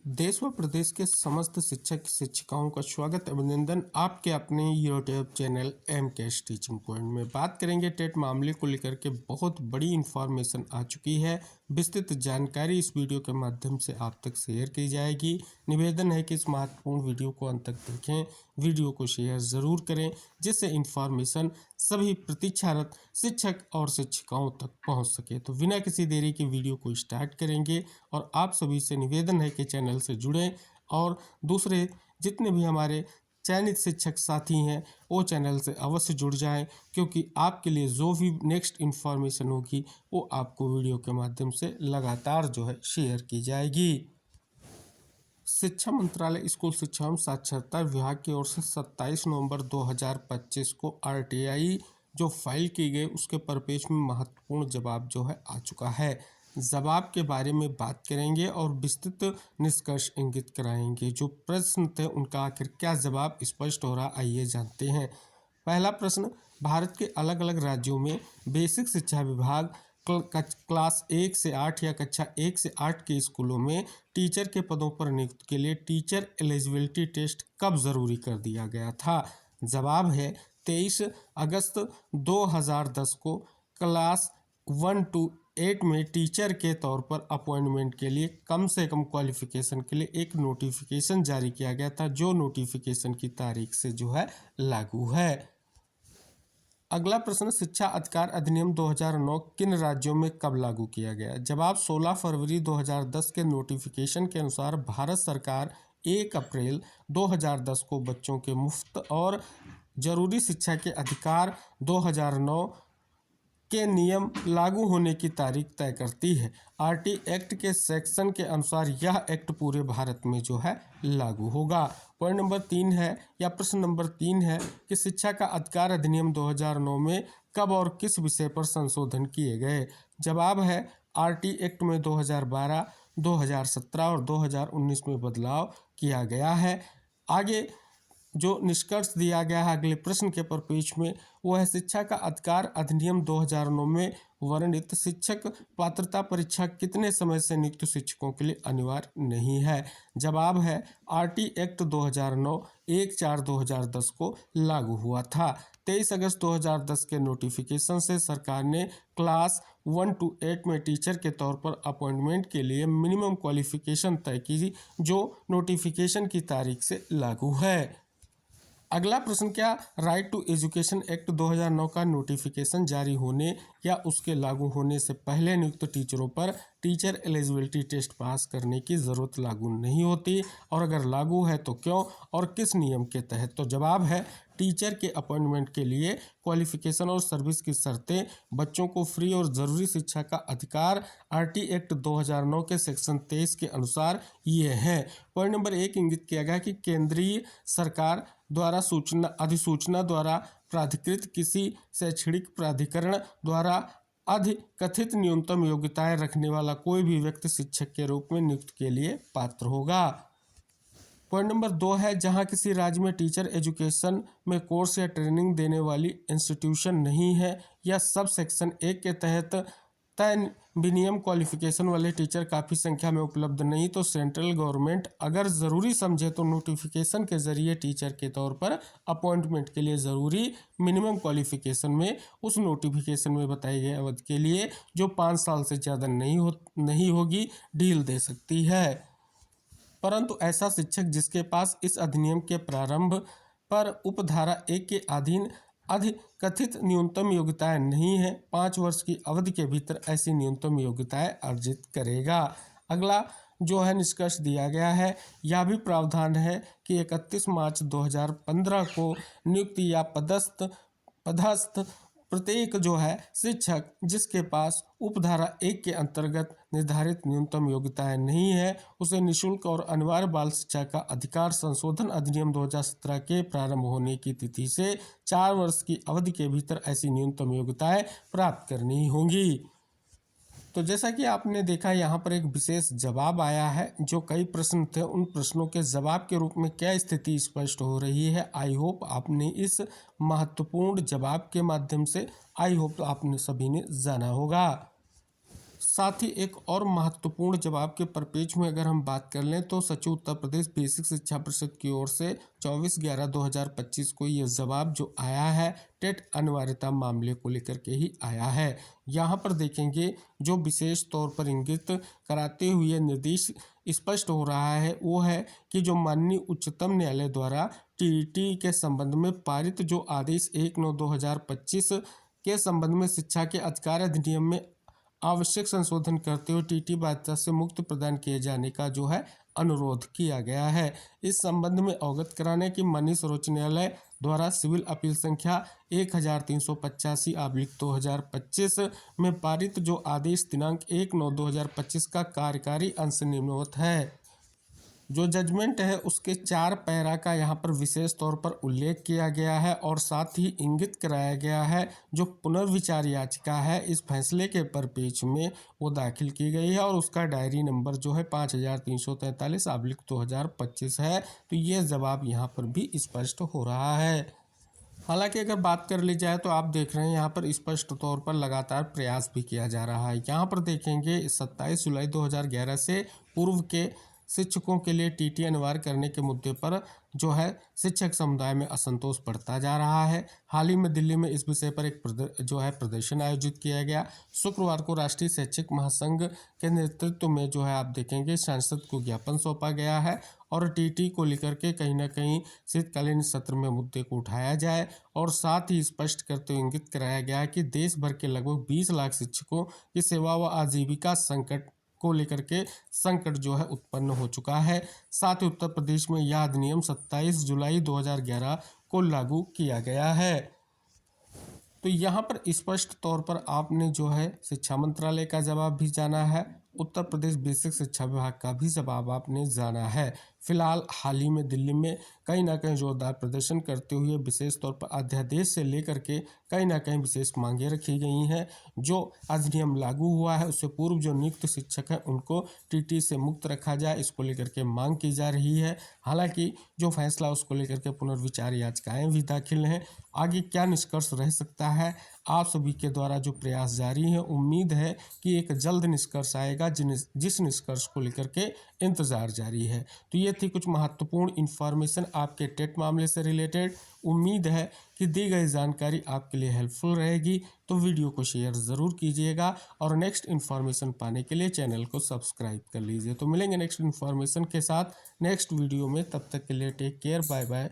देश व प्रदेश के समस्त शिक्षक शिक्षिकाओं का स्वागत अभिनंदन आपके अपने YouTube channel M cash teaching point में। बात करेंगे टेट मामले को लेकर के बहुत बड़ी इंफॉर्मेशन आ चुकी है। विस्तृत जानकारी इस वीडियो के माध्यम से आप तक शेयर की जाएगी। निवेदन है कि इस महत्वपूर्ण वीडियो को अंत तक देखें, वीडियो को शेयर ज़रूर करें जिससे इंफॉर्मेशन सभी प्रतीक्षारत शिक्षक और शिक्षिकाओं तक पहुंच सके। तो बिना किसी देरी के वीडियो को स्टार्ट करेंगे और आप सभी से निवेदन है कि चैनल से जुड़ें और दूसरे जितने भी हमारे चयनित शिक्षक साथी हैं वो चैनल से अवश्य जुड़ जाएं, क्योंकि आपके लिए जो भी नेक्स्ट इन्फॉर्मेशन होगी वो आपको वीडियो के माध्यम से लगातार शेयर की जाएगी। शिक्षा मंत्रालय स्कूल शिक्षा एवं साक्षरता विभाग की ओर से 27 नवंबर 2025 को आरटीआई जो फाइल की गई उसके परिपेक्ष में महत्वपूर्ण जवाब आ चुका है। जवाब के बारे में बात करेंगे और विस्तृत निष्कर्ष इंगित कराएंगे। जो प्रश्न थे उनका आखिर क्या जवाब स्पष्ट हो रहा, आइए जानते हैं। पहला प्रश्न, भारत के अलग अलग राज्यों में बेसिक शिक्षा विभाग क्लास 1 से 8 या कक्षा 1 से 8 के स्कूलों में टीचर के पदों पर नियुक्ति के लिए टीचर एलिजिबिलिटी टेस्ट कब ज़रूरी कर दिया गया था? जवाब है 23 अगस्त 2010 को क्लास 1 to 8 में टीचर के तौर पर अपॉइंटमेंट के लिए कम से कम क्वालिफिकेशन के लिए एक नोटिफिकेशन जारी किया गया था, जो नोटिफिकेशन की तारीख से लागू है। अगला प्रश्न, शिक्षा अधिकार अधिनियम 2009 किन राज्यों में कब लागू किया गया? जवाब 16 फरवरी 2010 के नोटिफिकेशन के अनुसार भारत सरकार 1 अप्रैल 2010 को बच्चों के मुफ्त और जरूरी शिक्षा के अधिकार 2009 के नियम लागू होने की तारीख तय करती है। आरटी एक्ट के सेक्शन के अनुसार यह एक्ट पूरे भारत में लागू होगा। पॉइंट नंबर 3 है या प्रश्न नंबर 3 है कि शिक्षा का अधिकार अधिनियम 2009 में कब और किस विषय पर संशोधन किए गए? जवाब है आरटी एक्ट में 2012, 2017 और 2019 में बदलाव किया गया है। आगे जो निष्कर्ष दिया गया है अगले प्रश्न के परिपेक्ष में वो है, शिक्षा का अधिकार अधिनियम 2009 में वर्णित शिक्षक पात्रता परीक्षा कितने समय से नियुक्त शिक्षकों के लिए अनिवार्य नहीं है? जवाब है आरटी एक्ट 2009 1/4/2010 को लागू हुआ था। 23 अगस्त 2010 के नोटिफिकेशन से सरकार ने क्लास 1 to 8 में टीचर के तौर पर अपॉइंटमेंट के लिए मिनिमम क्वालिफिकेशन तय की, जो नोटिफिकेशन की तारीख से लागू है। अगला प्रश्न, क्या राइट टू एजुकेशन एक्ट 2009 का नोटिफिकेशन जारी होने या उसके लागू होने से पहले नियुक्त टीचरों पर टीचर एलिजिबिलिटी टेस्ट पास करने की ज़रूरत लागू नहीं होती, और अगर लागू है तो क्यों और किस नियम के तहत? तो जवाब है टीचर के अपॉइंटमेंट के लिए क्वालिफिकेशन और सर्विस की शर्तें, बच्चों को फ्री और ज़रूरी शिक्षा का अधिकार आरटी एक्ट 2009 के सेक्शन 23 के अनुसार ये हैं। पॉइंट नंबर 1 इंगित किया गया कि केंद्रीय सरकार द्वारा अधिसूचना द्वारा प्राधिकृत किसी शैक्षणिक प्राधिकरण द्वारा अधिकथित न्यूनतम योग्यताएं रखने वाला कोई भी व्यक्ति शिक्षक के रूप में नियुक्ति के लिए पात्र होगा। पॉइंट नंबर 2 है, जहां किसी राज्य में टीचर एजुकेशन में कोर्स या ट्रेनिंग देने वाली इंस्टीट्यूशन नहीं है या सब सेक्शन 1 के तहत तय विनियम क्वालिफिकेशन वाले टीचर काफ़ी संख्या में उपलब्ध नहीं, तो सेंट्रल गवर्नमेंट अगर ज़रूरी समझे तो नोटिफिकेशन के जरिए टीचर के तौर पर अपॉइंटमेंट के लिए ज़रूरी मिनिमम क्वालिफिकेशन में उस नोटिफिकेशन में बताई गई अवधि के लिए जो 5 साल से ज़्यादा नहीं होगी ढील दे सकती है। परंतु ऐसा शिक्षक जिसके पास इस अधिनियम के प्रारंभ पर उपधारा 1 के अधीन अधिकथित न्यूनतम योग्यताएं नहीं है, 5 वर्ष की अवधि के भीतर ऐसी न्यूनतम योग्यताएं अर्जित करेगा। अगला निष्कर्ष दिया गया है, यह भी प्रावधान है कि 31 मार्च 2015 को नियुक्ति या पदस्थ प्रत्येक शिक्षक जिसके पास उपधारा 1 के अंतर्गत निर्धारित न्यूनतम योग्यताएं नहीं है, उसे निःशुल्क और अनिवार्य बाल शिक्षा का अधिकार संशोधन अधिनियम 2017 के प्रारंभ होने की तिथि से 4 वर्ष की अवधि के भीतर ऐसी न्यूनतम योग्यताएं प्राप्त करनी होंगी। तो जैसा कि आपने देखा यहाँ पर एक विशेष जवाब आया है। जो कई प्रश्न थे उन प्रश्नों के जवाब के रूप में क्या स्थिति स्पष्ट हो रही है, आई होप आपने इस महत्वपूर्ण जवाब के माध्यम से आपने सभी ने जाना होगा। साथ ही एक और महत्वपूर्ण जवाब के परिपेक्ष में अगर हम बात कर लें तो सचिव उत्तर प्रदेश बेसिक शिक्षा परिषद की ओर से 24/11/2025 को यह जवाब जो आया है टेट अनिवार्यता मामले को लेकर के ही आया है। यहाँ पर देखेंगे जो विशेष तौर पर इंगित कराते हुए निर्देश स्पष्ट हो रहा है वो है कि जो माननीय उच्चतम न्यायालय द्वारा टीईटी के संबंध में पारित जो आदेश 1/9/2025 के संबंध में शिक्षा के अधिकार अधिनियम में आवश्यक संशोधन करते हुए टीटी बाध्यता से मुक्त प्रदान किए जाने का जो है अनुरोध किया गया है। इस संबंध में अवगत कराने की माननीय सर्वोच्च न्यायालय द्वारा सिविल अपील संख्या 1385/2025 में पारित जो आदेश दिनांक 1/9/2025 का कार्यकारी अंश निम्नवत है। जो जजमेंट है उसके 4 पैरा का यहाँ पर विशेष तौर पर उल्लेख किया गया है और साथ ही इंगित कराया गया है जो पुनर्विचार याचिका है इस फैसले के परिपेक्ष में वो दाखिल की गई है और उसका डायरी नंबर जो है 5343/2025 है। तो ये जवाब यहाँ पर भी स्पष्ट हो रहा है। हालांकि अगर बात कर ली जाए तो आप देख रहे हैं यहाँ पर स्पष्ट तौर पर लगातार प्रयास भी किया जा रहा है। यहाँ पर देखेंगे 27 जुलाई 2011 से पूर्व के शिक्षकों के लिए टीटी अनिवार्य करने के मुद्दे पर जो है शिक्षक समुदाय में असंतोष बढ़ता जा रहा है। हाल ही में दिल्ली में इस विषय पर एक प्रदर्शन आयोजित किया गया। शुक्रवार को राष्ट्रीय शैक्षिक महासंघ के नेतृत्व में जो है आप देखेंगे सांसद को ज्ञापन सौंपा गया है और टीटी को लेकर के कहीं ना कहीं शीतकालीन सत्र में मुद्दे को उठाया जाए और साथ ही स्पष्ट करते हुए इंगित कराया गया कि देश भर के लगभग 20 लाख शिक्षकों की सेवा व आजीविका संकट को लेकर के संकट जो है उत्पन्न हो चुका है। साथ ही उत्तर प्रदेश में यह अधिनियम 27 जुलाई 2011 को लागू किया गया है। तो यहाँ पर स्पष्ट तौर पर आपने जो है शिक्षा मंत्रालय का जवाब भी जाना है, उत्तर प्रदेश बेसिक शिक्षा विभाग का भी जवाब आपने जाना है। फिलहाल हाल ही में दिल्ली में कहीं ना कहीं जोरदार प्रदर्शन करते हुए विशेष तौर पर अध्यादेश से लेकर के कहीं ना कहीं विशेष मांगे रखी गई हैं। जो अधिनियम लागू हुआ है उससे पूर्व जो नियुक्त शिक्षक हैं उनको टीटी से मुक्त रखा जाए, इसको लेकर के मांग की जा रही है। हालांकि जो फैसला उसको लेकर के पुनर्विचार याचिकाएं भी दाखिल हैं। आगे क्या निष्कर्ष रह सकता है, आप सभी के द्वारा जो प्रयास जारी है, उम्मीद है कि एक जल्द निष्कर्ष आएगा जिस निष्कर्ष को लेकर के इंतजार जारी है। तो ये थी कुछ महत्वपूर्ण इन्फॉर्मेशन आपके टेट मामले से रिलेटेड। उम्मीद है कि दी गई जानकारी आपके लिए हेल्पफुल रहेगी। तो वीडियो को शेयर ज़रूर कीजिएगा और नेक्स्ट इन्फॉर्मेशन पाने के लिए चैनल को सब्सक्राइब कर लीजिए। तो मिलेंगे नेक्स्ट इन्फॉर्मेशन के साथ नेक्स्ट वीडियो में, तब तक के लिए टेक केयर, बाय बाय।